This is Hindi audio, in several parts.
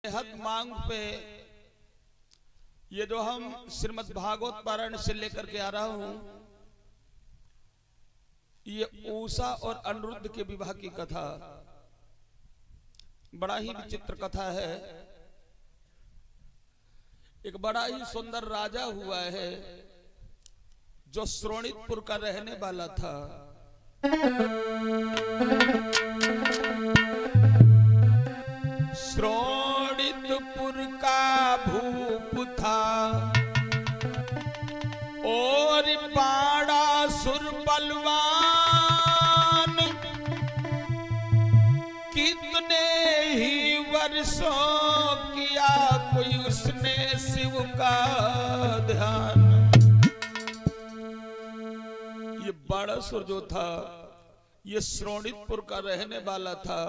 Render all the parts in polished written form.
हद मांग पे ये जो हम श्रीमद् भागवत पारायण से लेकर के आ रहा हूं, ये उषा और अनिरुद्ध के विवाह की कथा बड़ा ही विचित्र कथा है। एक बड़ा ही सुंदर राजा हुआ है जो श्रोणितपुर का रहने वाला था। श्रोणितपुर का भूप था और पाड़ा सुर बलवान, कितने ही वर्षों किया कोई उसने शिव का ध्यान। ये बाड़ासुर जो था ये श्रोणितपुर का रहने वाला था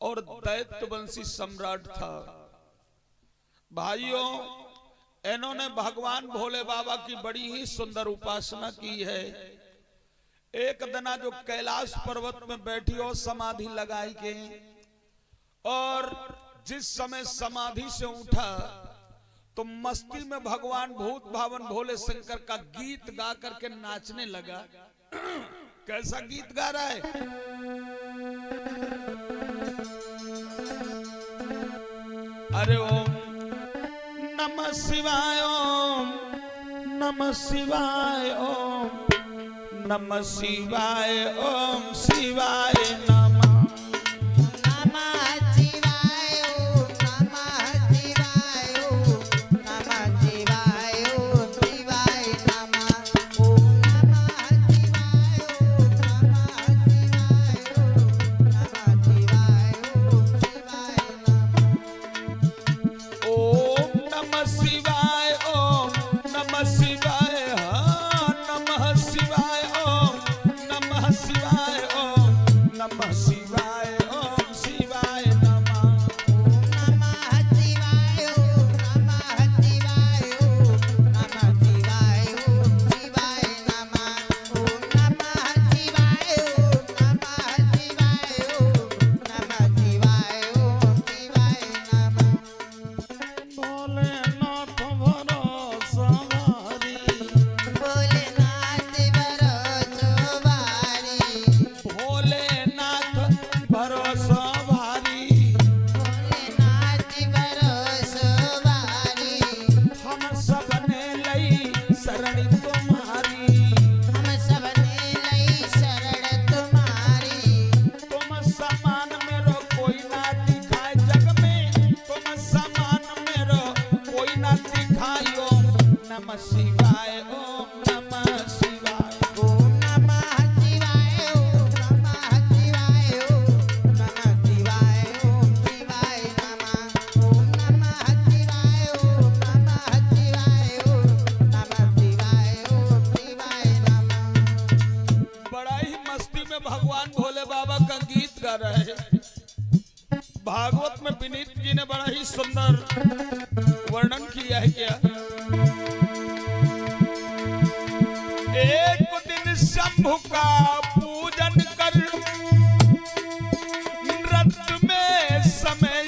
और दैत्यवंशी सम्राट था। भाइयों, इन्होंने भगवान भोले बाबा की बड़ी ही सुंदर उपासना की है। एक दिना जो कैलाश पर्वत में बैठी और समाधि लगाई के, और जिस समय समाधि से उठा तो मस्ती में भगवान भूत भावन भोले शंकर का गीत गा करके नाचने लगा। कैसा गीत गा रहा है? अरे ओम नमः शिवाय, ओम नमः शिवाय, ओम नमः शिवाय, ओम शिवाय नमः। भागवत में विनीत जी ने बड़ा ही सुंदर वर्णन किया है। क्या एक दिन शंभु का पूजन कर नृत्य में समय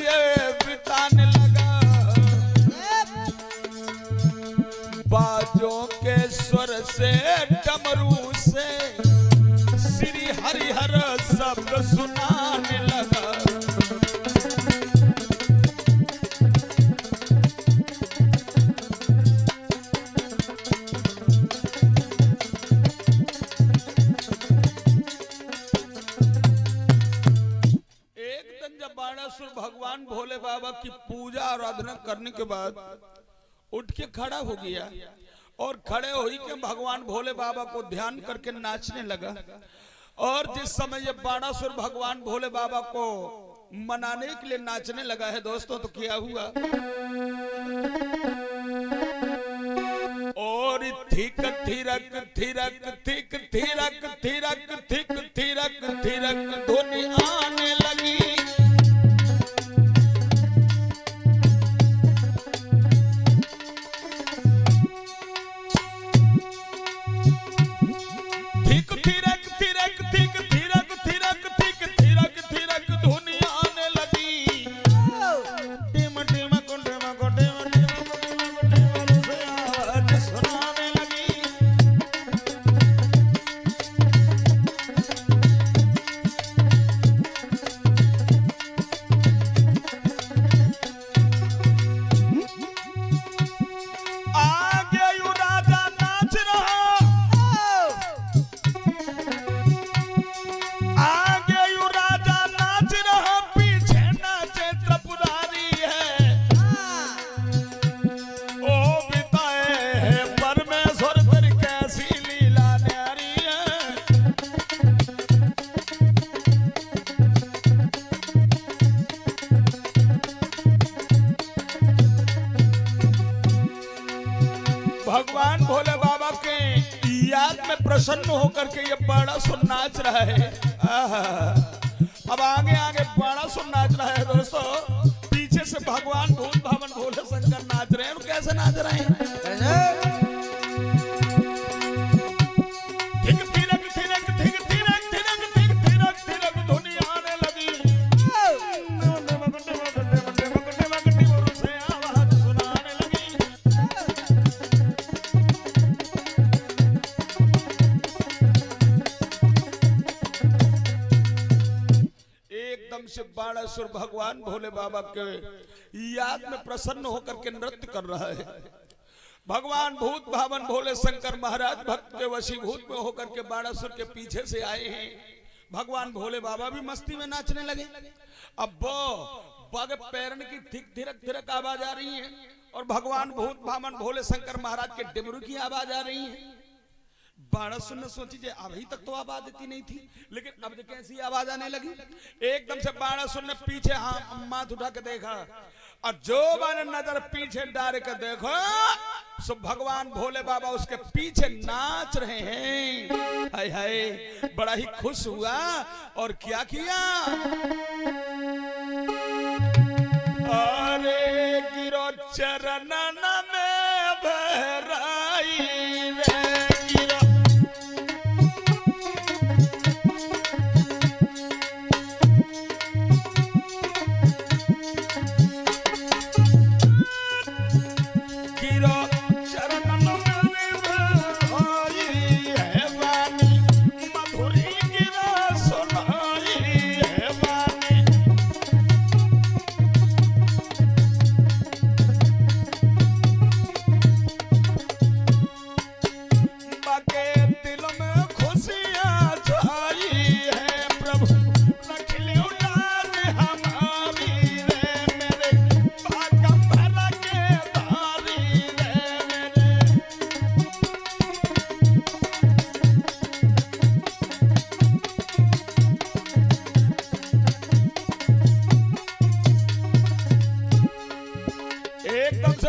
बिताने लगा। बाजों के स्वर से डमरू से श्री हरिहर शब्द सुनाने लगा। भगवान भोले बाबा की पूजा आराधना करने के बाद उठ के खड़ा हो गया और खड़े होई के भगवान भोले बाबा को ध्यान करके नाचने लगा। और जिस समय ये बाणासुर भगवान भोले बाबा को मनाने के लिए नाचने लगा है दोस्तों, तो क्या हुआ? और थिक थिरक थिरक थिक थिरक थिरक थिक थिरक थिरक धुनी आने लगी। भगवान भोले बाबा के याद में प्रसन्न होकर के ये बड़ा सुन नाच रहा है। अब आगे आगे बड़ा सुन नाच रहा है दोस्तों। पीछे से भगवान भूत भावन भोले शंकर नाच रहे हैं। कैसे नाच रहे हैं? बाणासुर भगवान भोले बाबा के याद में प्रसन्न होकर के नृत्य कर रहा है। भगवान भूत भावन भोले शंकर महाराज भक्त के वशीभूत में होकर के बाणासुर के पीछे से आए हैं। भगवान भोले बाबा भी मस्ती में नाचने लगे। अब बग पैरन की थिक थिरक थिरक आवाज आ रही है और भगवान भूत भावन भोले शंकर महाराज के डिमरू की आवाज आ रही है। बाणासुर ने सोची जे अभी तक तो आवाज आती नहीं थी, लेकिन अब कैसी आवाज आने लगी। एकदम से बाणासुर ने पीछे हाथ उठा के देखा और जो मैंने नजर पीछे डाल के देखो सो भगवान भोले बाबा उसके पीछे नाच रहे हैं। हाय हाय, बड़ा ही खुश हुआ और क्या किया, अरे गिरो चरणन में भराई रे।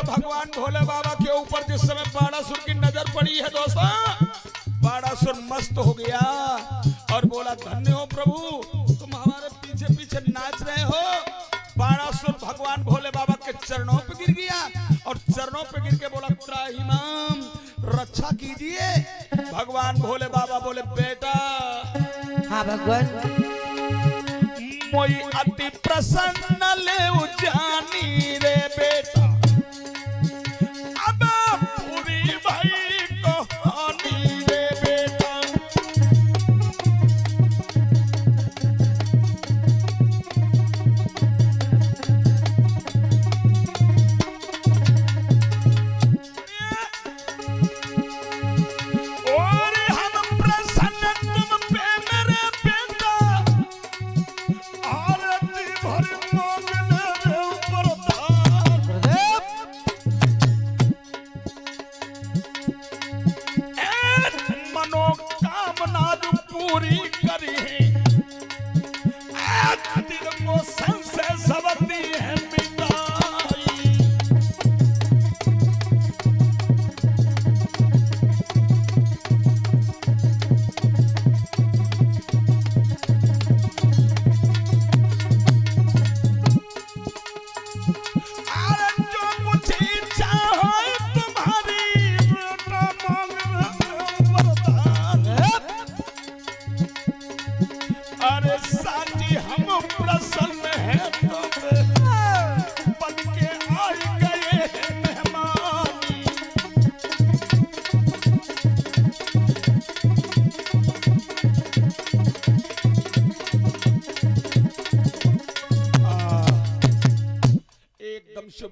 भगवान भोले बाबा के ऊपर जिस समय बाणासुर की नजर पड़ी है दोस्तों, बाणासुर मस्त हो गया और बोला धन्य हो प्रभु, तुम हमारे पीछे पीछे नाच रहे हो। बाणासुर भगवान भोले बाबा के चरणों पे गिर गया और चरणों पे गिर के बोला त्राहिमाम, रक्षा कीजिए। भगवान भोले बाबा बोले बेटा, हाँ भगवान, मोई अति प्रसन्न ले जानी रे बेटा,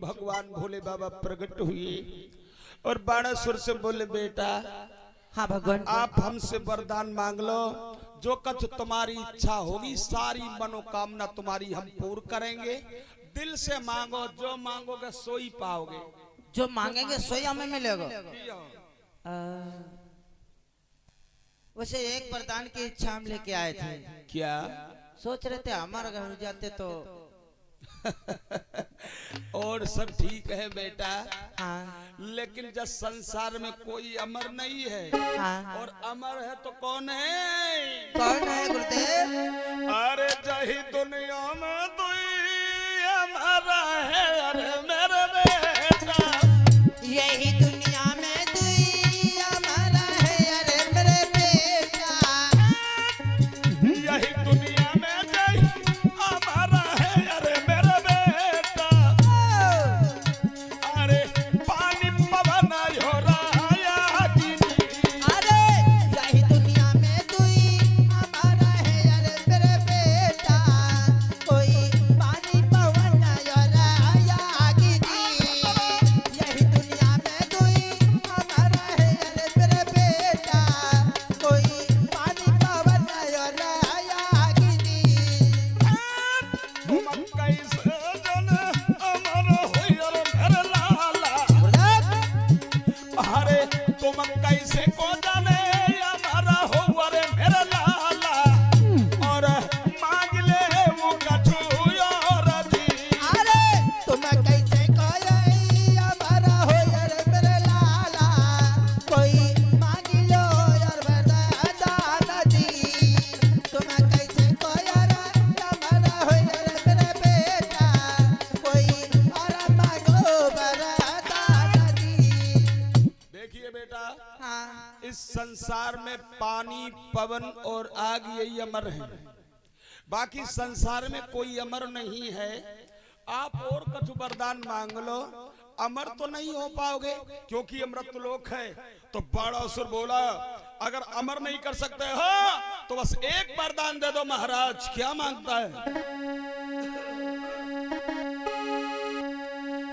भगवान भोले बाबा प्रकट हुए और बाणासुर से बोले बेटा, हाँ भगवान, आप हमसे वरदान मांग लो, जो कुछ तुम्हारी इच्छा होगी सारी मनोकामना तुम्हारी हम पूर्ण करेंगे। दिल से मांगो, जो मांगोगे सोई पाओगे, जो मांगेंगे सोई हमें मिलेगा। वैसे एक वरदान की इच्छा हम लेके आए थे। क्या सोच रहे थे हमारे घर जाते तो और सब ठीक है बेटा, हाँ लेकिन जब संसार में कोई अमर नहीं है, हाँ। और अमर है तो कौन है? कौन है गुरुदेव? अरे जही दुनिया में दुई अमर है, अरे मेरे बेटा। यही दुनिया में दुई हमारा है, अरे मेरे बेटा। यही दुनिया में दुई अमर है, अरे मेरे बेटा। अरे पानी पवन हो रहा की। अरे यही दुनिया में दुई हमारा है, अरे मेरे बेटा। कोई पानी पवन या गिरी। यही दुनिया में दुई हमारा है, अरे मेरे बेटा। कोई पानी पवन या गिरी। तुम कैसे जन अमर होई, अरे मेरे लाला। अरे तुम कैसे को जाने हमारा हो, अरे मेरा लाला। और मांग ले वो कछु और जी। अरे तुम कैसे कोई हमारा हो, अरे मेरे लाला। कोई मांग लो यार दादाजी। तुम कैसे कोई हमारा हो, अरे मेरे बेटा। कोई और मांगो दादाजी। देखिए बेटा, हाँ इस संसार में पानी पवन और आग यही अमर है, बाकी संसार में कोई अमर नहीं है। आप और कछु वरदान मांग लो, अमर तो नहीं हो पाओगे, क्योंकि अमृत लोक है। तो बाणासुर बोला, अगर अमर नहीं कर सकते हो तो बस एक वरदान दे दो महाराज। क्या मांगता है?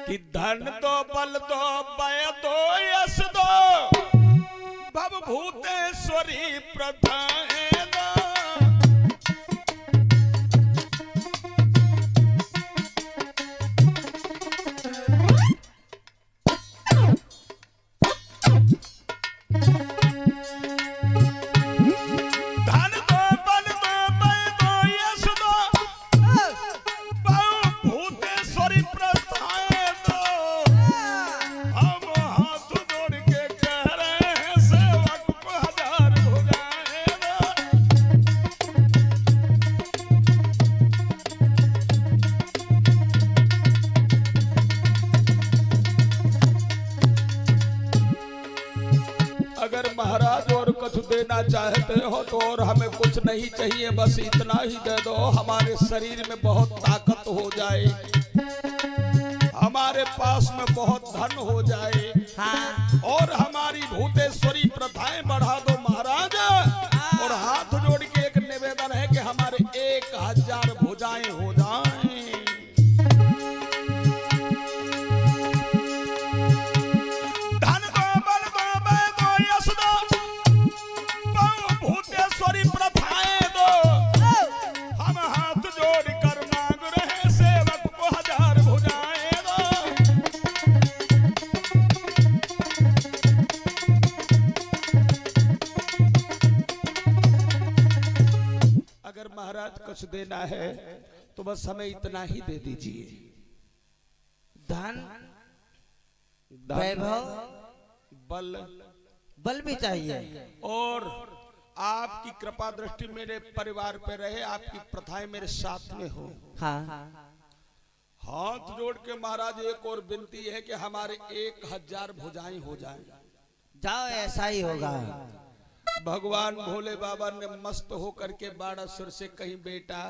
कि धन दो, बल दो, बय दो, यश दो, भव भूतेश्वरी प्रधान दो। धन दो, बल दो, बय दो, यश दो, भव भूतेश्वरी प्रधान दो। हम हाथ जोड़ के कह रहे हैं, सेवक को 1000 हो जाएगा। अगर महाराज और कुछ देना चाहते हो तो और हमें कुछ नहीं चाहिए, बस इतना ही दे दो। हमारे शरीर में बहुत ताकत हो जाए, हमारे पास में बहुत धन हो जाए, हाँ और हमारी भूतेश्वरी प्रथाएं बढ़ा दो महाराज। और हाथ जोड़ के एक निवेदन है कि हमारे 1000 भुजाएं हो जाएं। धन दो, बल दो, बय दो, यश दो, बहु भूतेश्वरी प्रथाएं दो। हम हाथ जोड़ कर मांग रहे, सेवक को 1000 भुजाएं दो। अगर महाराज कुछ देना है तो बस हमें इतना ही दे दीजिए। धन धन, वैभव बल बल भी चाहिए। और आपकी कृपा दृष्टि मेरे परिवार पे रहे, आपकी प्रथाएं मेरे साथ में हो। हाँ हाथ जोड़ के महाराज एक और विनती है कि हमारे 1000 भुजाएं हो जाएं। जाओ ऐसा ही होगा। भगवान भोले बाबा ने मस्त होकर के बाणासुर से कहीं, बेटा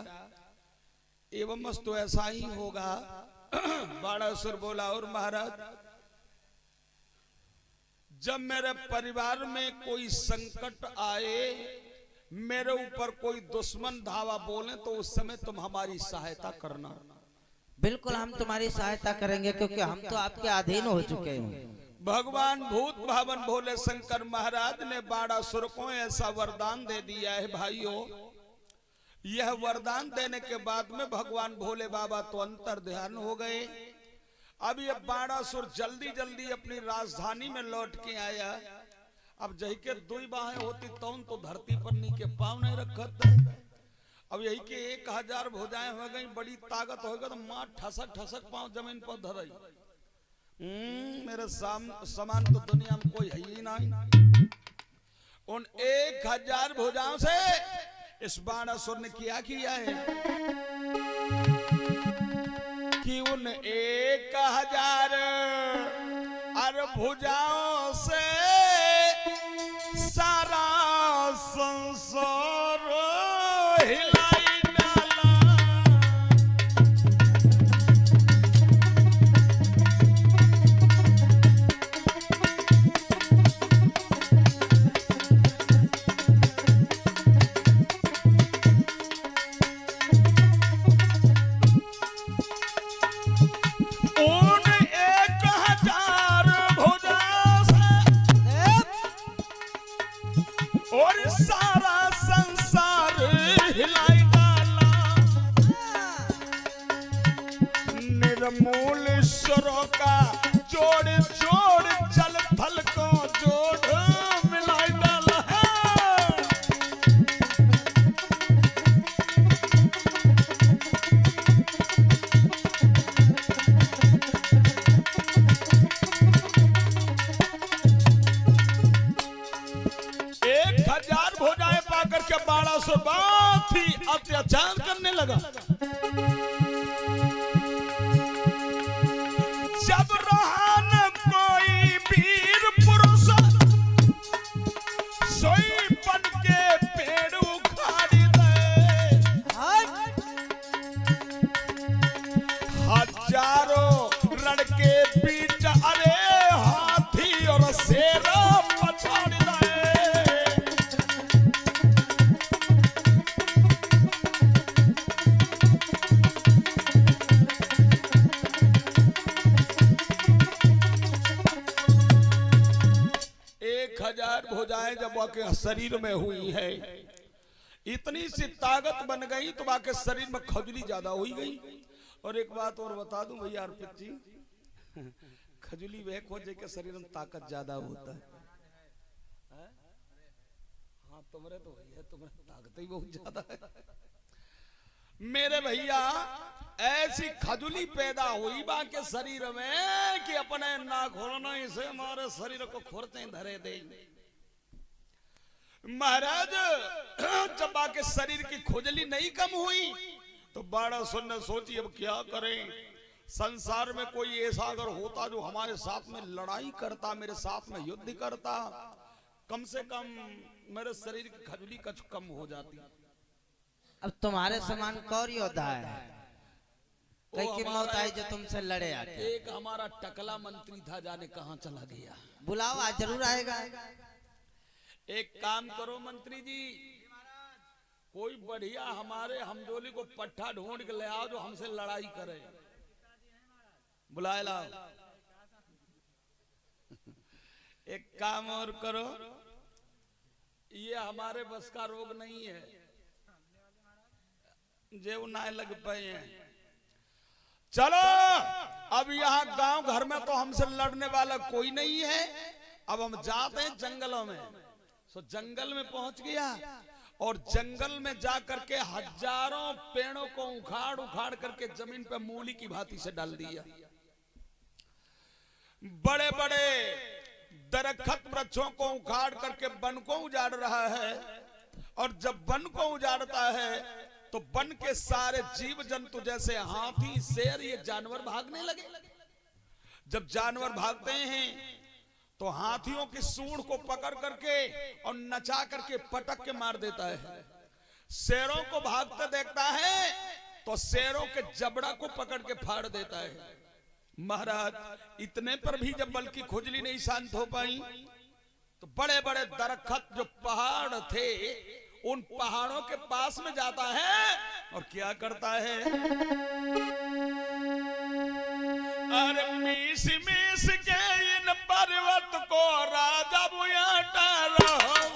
एवं मस्त तो ऐसा ही होगा। बाणासुर बोला, और महाराज जब मेरे परिवार में कोई संकट आए, मेरे ऊपर कोई दुश्मन धावा बोले, तो उस समय तुम हमारी सहायता करना। बिल्कुल हम तुम्हारी सहायता करेंगे, क्योंकि हम तो आपके अधीन हो चुके हैं। भगवान भूत भावन भोले शंकर महाराज ने बाणासुर को ऐसा वरदान दे दिया है भाइयों। यह वरदान देने के बाद में भगवान भोले बाबा तो अंतर ध्यान हो गए। अब यह बाणासुर जल्दी जल्दी अपनी राजधानी में लौट के आया। अब जही के दुई बाहें होती तो धरती पर नी के पाँव नहीं रखत। अब यही के 1000 भुजाएं हो गई, बड़ी ताकत हो गई तो मां ठसक ठसक पांव जमीन पर धरई। मेरे समान तो दुनिया में कोई है ही नहीं। उन 1000 भुजाओं से इस बाणासुर ने किया है कि उन 1000 भुजाओं से सारा संसार हिलाई डाला। मूल स्वरों का जोड़ जोड़ जल थल को जोड़ मिलाई डाला है। एक 1000 भुजाएं पाकर के बाणासुर बहुत ही अत्याचार करने लगा। जब रहा न कोई वीर पुरुष सोई बन के पेड़ उखाड़ी दे। हजारों रण के बीच अरे हाथी और शेर पछाड़ दे। भुजाएं जब वाके शरीर में हुई है, इतनी सी ताकत बन गई तो वाके शरीर में खजुली ज्यादा हो गई। और एक बात और बता दूं भैया अर्पित जी, खजुली वह खोजे के शरीर में ताकत ज्यादा होता है। हाँ तुम्हारे तो भैया तुम्हारे ताकत ही बहुत ज्यादा है। मेरे भैया ऐसी खजुली पैदा हुई बा के शरीर में कि अपने ना खोलना इसे हमारे शरीर को खोरते धरे दे। महाराज जब आके शरीर की खुजली नहीं कम हुई तो बाणासुर ने सोची अब क्या करें। संसार में कोई ऐसा अगर होता जो हमारे साथ में लड़ाई करता, मेरे साथ में युद्ध करता, कम से कम मेरे शरीर की खजुली कुछ कम हो जाती। अब तुम्हारे समान कौन योद्धा है कई की मौत आई जो तुमसे लड़े आके? एक हमारा टकला मंत्री था, जाने कहां चला गया। बुलाओ, आज जरूर आएगा। एक काम करो मंत्री जी, कोई बढ़िया हमारे हमजोली को पट्टा ढूंढ के ले आओ जो हमसे लड़ाई करे। बुलाए लाओ। एक काम और करो, ये हमारे बस का रोग नहीं है, जेव ना लग पाए हैं। चलो अब यहाँ गांव घर में तो हमसे लड़ने वाला कोई नहीं है, अब हम जाते हैं जंगलों में। सो जंगल में पहुंच गया और जंगल में जाकर के हजारों पेड़ों को उखाड़ उखाड़ करके जमीन पे मूली की भांति से डाल दिया। बड़े बड़े दरख्त वृक्षों को उखाड़ करके वन को उजाड़ रहा है। और जब वन को उजाड़ता है तो वन के सारे जीव जंतु जैसे हाथी, शेर, ये जानवर भागने लगे। जब जानवर भागते हैं तो हाथियों की सूंड को पकड़ करके और नचा करके पटक के मार देता है। शेरों को भागते देखता है तो शेरों के जबड़ा को पकड़ के फाड़ देता है। महाराज इतने पर भी जब बल की खुजली नहीं शांत हो पाई तो बड़े बड़े दरख्त जो पहाड़ थे उन पहाड़ों के पास में जाता है और क्या करता है, अरे मीस मीस के इन पर्वत को राजा बुयाटा रहो।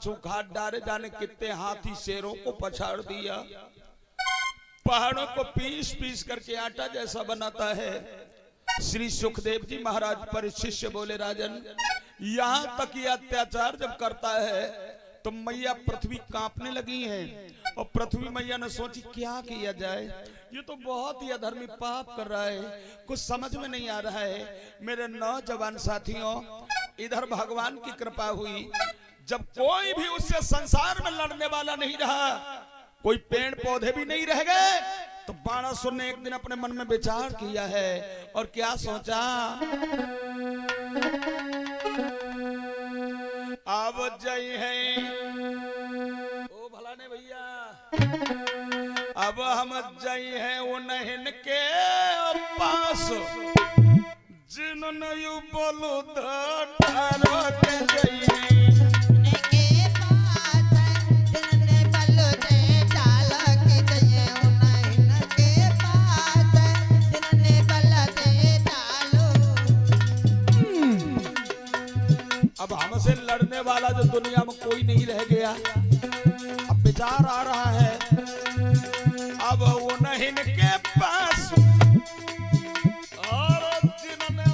वृक्ष उखाड़ डाले, जाने कितने हाथी शेरों को पछाड़ दिया, पहाड़ों को पीस पीस करके आटा जैसा बनाता है। श्री सुखदेव जी महाराज पर शिष्य बोले, राजन यहाँ तक ये अत्याचार जब करता है तो मैया पृथ्वी कांपने लगी है। और पृथ्वी मैया ने सोची क्या किया जाए, ये तो बहुत ही अधर्मी पाप कर रहा है, कुछ समझ में नहीं आ रहा है। मेरे नौजवान साथियों, इधर भगवान की कृपा हुई, जब कोई भी उससे संसार में लड़ने वाला नहीं रहा, कोई पेड़ पौधे भी नहीं रह गए, तो बाणासुर ने एक दिन अपने मन में विचार किया है और क्या सोचा, अब जय है ओ भला ने भैया, अब हम जय है उन्हें के पास जिन्होंने यू बोलू धारो के जय है। अब हमसे लड़ने वाला जो दुनिया में कोई नहीं रह गया, अब विचार आ रहा है, अब वो नहीं के पास और जिन्होंने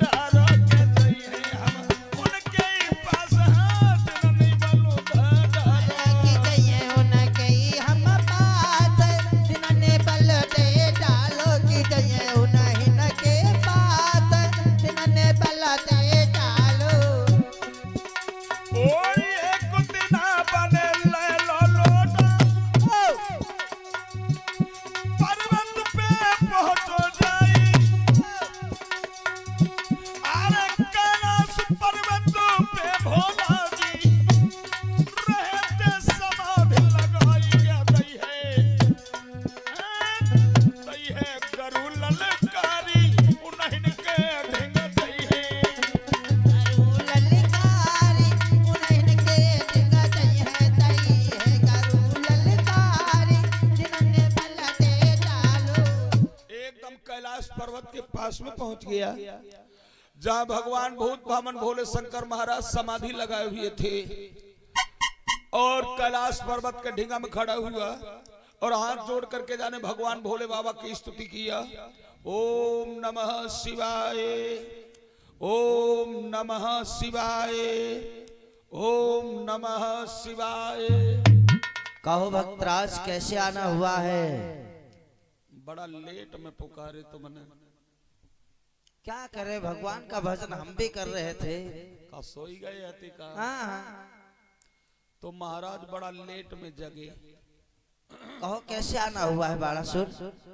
डारो के चाहिए, हम उनके ही पास हैं, जिन्होंने डारो के चाहिए, उनके ही हम पास, जिन्होंने डालो की चाहिए, उन्हीं के पास, जिन्होंने पर्वत के पास में पहुंच गया, जहां भगवान भूत भामन भोले शंकर महाराज समाधि लगाए हुए थे, और कैलाश पर्वत के ढींगा में खड़ा हुआ और हाथ जोड़ करके जाने भगवान भोले बाबा की स्तुति किया। ओम नमः शिवाय, ओम नमः शिवाय, ओम नमः शिवाय। कहो भक्तराज कैसे आना हुआ है? बड़ा लेट में पुकारे तुमने। क्या करे, भगवान का भजन हम भी कर रहे थे। का सोई गए हती का? हाँ। तो महाराज बड़ा लेट में जगे। कहो कैसे आना हुआ है बाणासुर?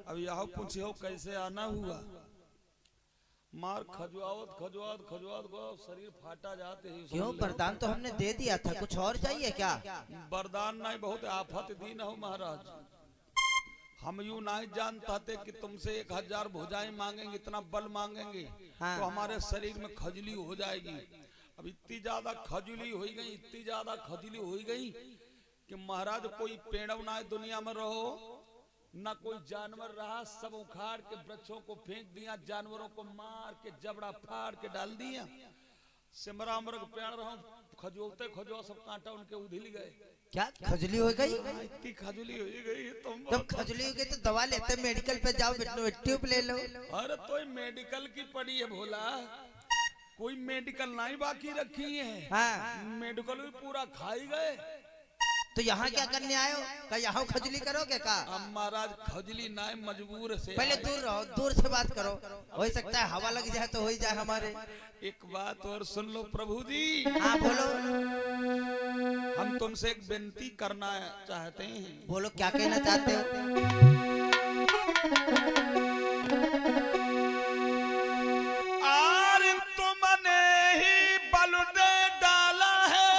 अब यह पूछो कैसे आना हुआ। मार खजुआवत खजुआवत खजुआवत को शरीर फाटा जाते ही। क्यों, वरदान तो हमने दे दिया था, कुछ और चाहिए क्या? वरदान नहीं, बहुत आफत दीन हो महाराज। हम यूं नहीं जानता थे कि तुमसे 1000 भुजाएं मांगेंगे, इतना बल मांगेंगे, हाँ। तो हमारे शरीर में खजली हो जाएगी। अब इतनी ज्यादा खजली हो गई, इतनी ज्यादा खजली हो गई कि महाराज कोई पेड़ ना दुनिया में रहो, ना कोई जानवर रहा, सब उखाड़ के वृक्षों को फेंक दिया, जानवरों को मार के जबड़ा फाड़ के डाल दिया। सिमरा मृग पेड़ रहो, खजोते खजो सब कांटा उनके उधिल गए। क्या खजली हो गई? इतनी खजली हो गई तुम। जब खजली हो गई तो दवा लेते, मेडिकल पे जाओ, ट्यूब ले लो। अरे तो मेडिकल की पड़ी है भोला, कोई मेडिकल नहीं बाकी रखी है। हाँ। मेडिकल भी पूरा खाई गए। तो यहाँ क्या करने आए हो? क्या यहाँ खजली करोगे का? अब महाराज खजली ना मजबूर से। पहले दूर रहो, दूर से बात करो, हो सकता है हवा लग जाए तो हो ही जाए हमारे। एक बात और सुन लो प्रभु जी। हाँ बोलो। हम तुमसे एक विनती करना चाहते हैं। बोलो क्या कहना चाहते हो? आर तुमने ही बल दे डाला है,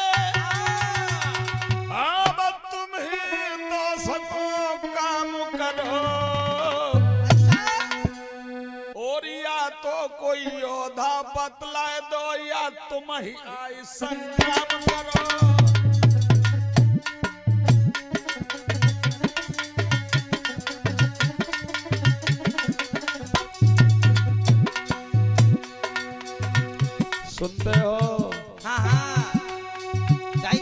अब तुम ही तो सबको काम करो, और या तो कोई योद्धा बतलाए दो या तुम ही आई संग्राम करो। सुनते हो? हाँ हाँ, गाई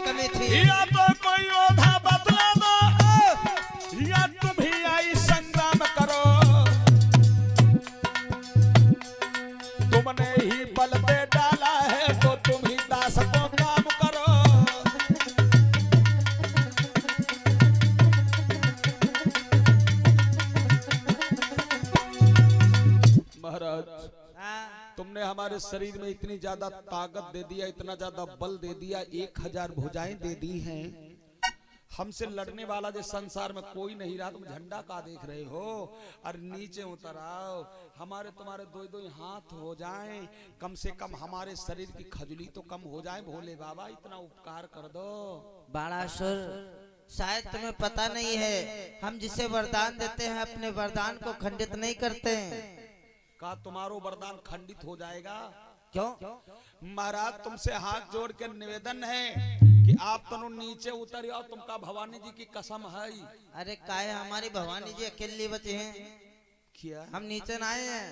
तुमने हमारे शरीर में इतनी ज्यादा ताकत दे दिया, इतना ज्यादा बल दे दिया, 1000 भुजाएं दे दी हैं। हमसे लड़ने वाला जो संसार में कोई नहीं रहा, तुम झंडा का देख रहे हो? और नीचे उतर आओ, हमारे तुम्हारे दो दो हाथ हो जाएं, कम से कम हमारे शरीर की खजुली तो कम हो जाए। भोले बाबा इतना उपकार कर दो। बाणासुर, शायद तुम्हें पता नहीं है, हम जिसे वरदान देते हैं अपने वरदान को खंडित नहीं करते हैं। का तुम्हारो वरदान खंडित हो जाएगा? क्यों? महाराज तुमसे हाथ जोड़ के निवेदन है कि आप तनु नीचे उतर आओ, तुमका भवानी जी की कसम है। अरे काहे, हमारी भवानी जी अकेली बचे हैं क्या? हम नीचे ना आए हैं।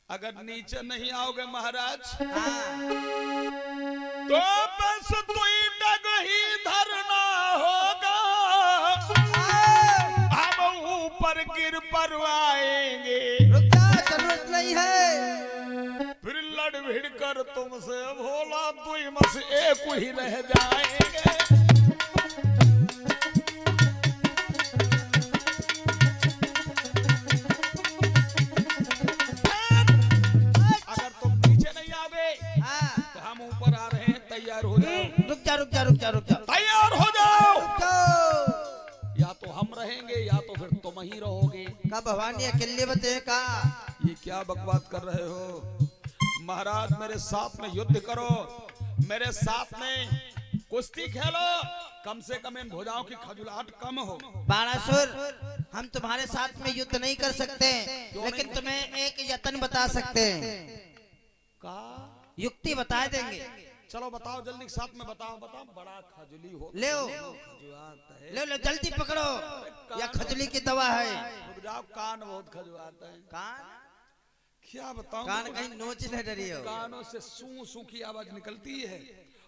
अगर नीचे नहीं आओगे महाराज हाँ। तो बस डग ही धरना होगा, हम ऊपर गिर पर आएंगे। रुक जा, जरूरत नहीं है। फिर लड़ भिड़ कर तुमसे भोला दुई मस एक ही रह जाएंगे। अगर तुम नीचे नहीं आओगे तो हम ऊपर आ रहे हैं, तैयार हो जाओ। रुक जा रुक जा रुक जा रुक जा, तैयार हो जाओ। रुक जाओ। या तो हम रहेंगे या तो फिर तुम ही रहोगे। का भवानी अकेले बचे हैं का? ये क्या बकवास कर रहे हो? महाराज मेरे साथ में युद्ध करो, मेरे साथ में कुश्ती खेलो, कम से कम इन भुजाओं की खजुलाहट कम हो। बाणासुर, हम तुम्हारे साथ में युद्ध नहीं कर सकते, लेकिन तुम्हें एक यत्न बता सकते हैं। का युक्ति बता देंगे। चलो बताओ, जल्दी साथ में बताओ। बताओ, बड़ा खजुली हो। ले ले जल्दी पकड़ो, यह खजुली की दवा है। रुक जाओ, कान बहुत खजुआता है। कान? क्या बताऊं? कान कहीं नोच न डरी हो। कानों से सू सू की आवाज निकलती है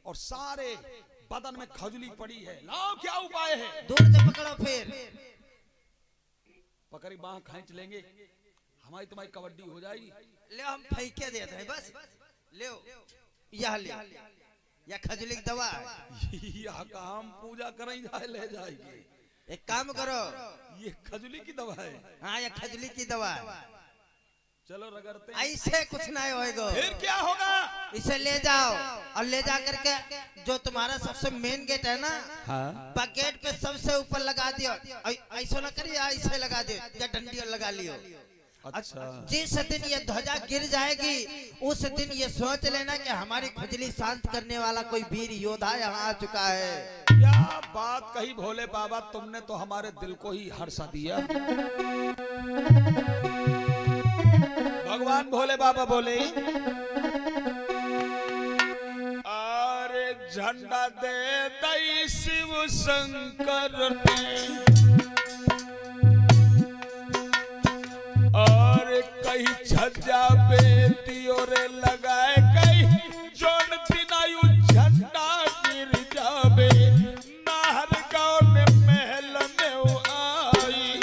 और सारे बदन में खजुली पड़ी है। लाओ, क्या उपाय है? दूर से पकड़ो। फिर पकड़ी बाह खींच लेंगे, हमारी तुम्हारी कबड्डी हो जाएगी। ले, हम फेंके देते हैं बस। ले यह ले, यह खजुली की दवा है। यहाँ का हम पूजा करें जाए ले जाएगी। एक काम करो, ये खजुली की दवा है। हाँ, यह खजुली की दवा है। चलो रगड़ते हैं। ऐसे कुछ नहीं होएगा। फिर क्या होगा? इसे ले जाओ और ले जा करके जो तुम्हारा सबसे मेन गेट है ना, हाँ? गेट पे सबसे ऊपर लगा दियो। ऐसा ना करिए, ऐसे लगा दियो या डंडी लगा लियो। अच्छा। जिस दिन ये ध्वजा गिर जाएगी उस दिन ये सोच लेना कि हमारी खुजली शांत करने वाला कोई वीर योद्धा यहाँ आ चुका है। क्या बात कही भोले बाबा, तुमने तो हमारे दिल को ही हर्षा दिया। भगवान भोले बाबा बोले, अरे झंडा दे दई शिव शंकर ने, और कहीं छज्जा बेटी और लगाए कहीं जोन दिनायु झंडा गिर जावे, नाहर गाँव में महल में वो आई।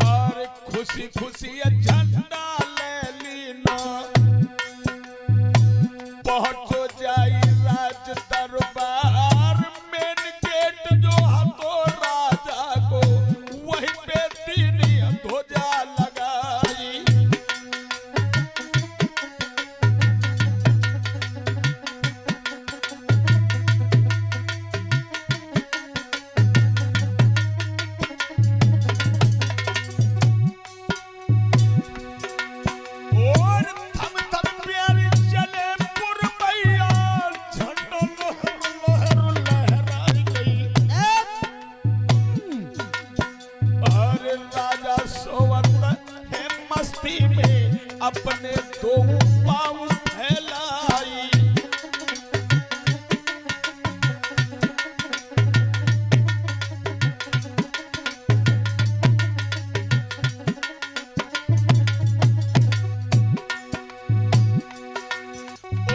और खुशी खुशी झंडा पहुंचो जाई राज दरबार, मेन गेट जो हतो राजा को, वहीं पे तीन ध्वजा लगाई। और थम थम प्यारी चले अपने दो पाँव फैलाई।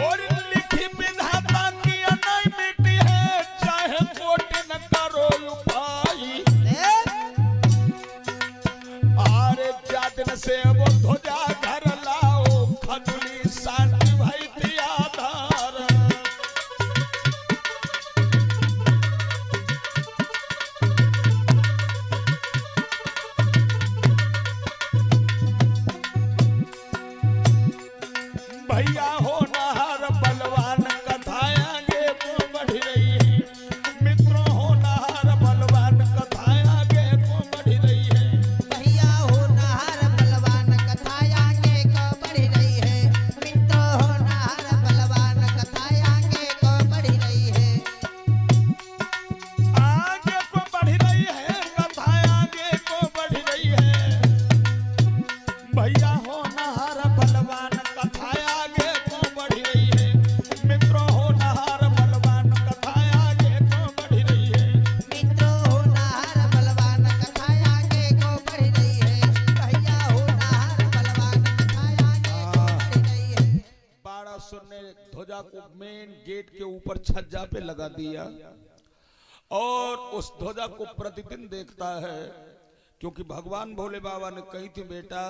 और लिखी विधाता की नहीं मिटी है, चाहे कोट न करो उपाय। आरे जादन से वो ध्वजा घर लाओ, खजुली सान को मेन गेट के ऊपर छज्जा पे लगा दिया और उस ध्वजा को प्रतिदिन देखता है, क्योंकि भगवान भोले बाबा ने कही थी बेटा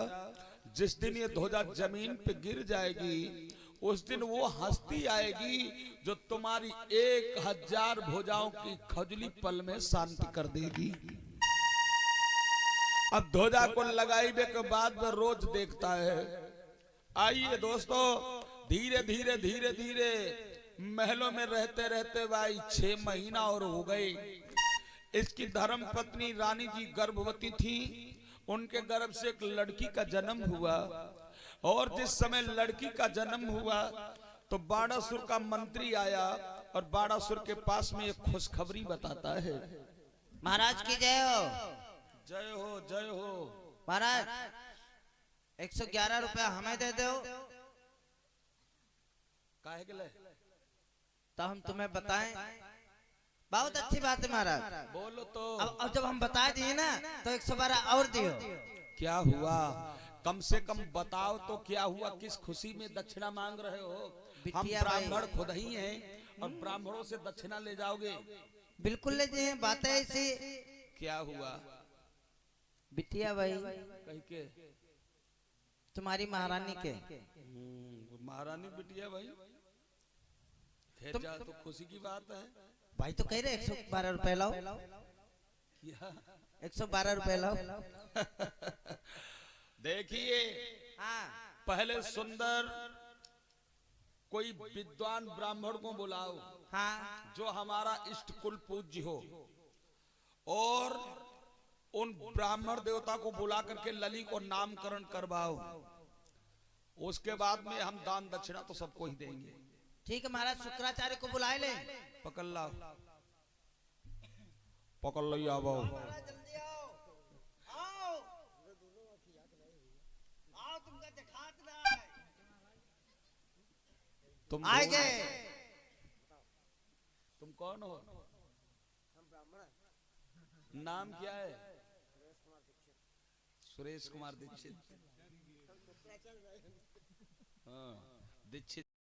जिस दिन ये ध्वजा जमीन पे गिर जाएगी उस दिन वो हस्ती आएगी जो तुम्हारी 1000 भुजाओं की खजुली पल में शांति कर देगी। अब ध्वजा को लगाने के बाद में रोज देखता है। आइए दोस्तों, धीरे धीरे धीरे धीरे महलों में रहते रहते भाई 6 महीना और हो गए। इसकी धर्म पत्नी रानी जी गर्भवती थी, उनके गर्भ से एक लड़की का जन्म हुआ और जिस समय लड़की का जन्म हुआ तो बाणासुर का मंत्री आया और बाणासुर के पास में एक खुशखबरी बताता है। महाराज की जय हो। जय हो जय हो। महाराज 111 रुपया हमें दे दो। काहे के लिए? तो हम तुम्हें बताएं। बहुत अच्छी बात है महाराज, बोलो तो। अब जब हम बता दिए ना तो 112 और दियो। क्या हुआ? कम से कम बताओ तो क्या हुआ? किस खुशी में दक्षिणा मांग रहे हो? हम ब्राह्मण खुद ही हैं और ब्राह्मणों से दक्षिणा ले जाओगे? बिल्कुल ले जाए, बात है ऐसी। क्या हुआ? बिटिया भाई कहीं के तुम्हारी महारानी के। महारानी बिटिया भाई, खैर जा तो खुशी की बात है भाई। तो कह रहे 112 रुपए लाओ। 112 रुपए लाओ। देखिए हाँ। पहले सुंदर कोई विद्वान ब्राह्मण को बुलाओ, हाँ। जो हमारा इष्ट कुल पूज्य हो, और उन ब्राह्मण देवता को बुला करके लली को नामकरण करवाओ। उसके बाद में हम दान दक्षिणा तो सबको ही देंगे। ठीक है महाराज, शुक्राचार्य को बुलाए ले। पकड़ ला, पकड़ लो, आओ जल्दी आओ। आओ आओ, तुमका दिखात ना है। तुम आ गए। तुम कौन हो? हम ब्राह्मण। नाम क्या है? सुरेश कुमार दीक्षित। हाँ, दीक्षित।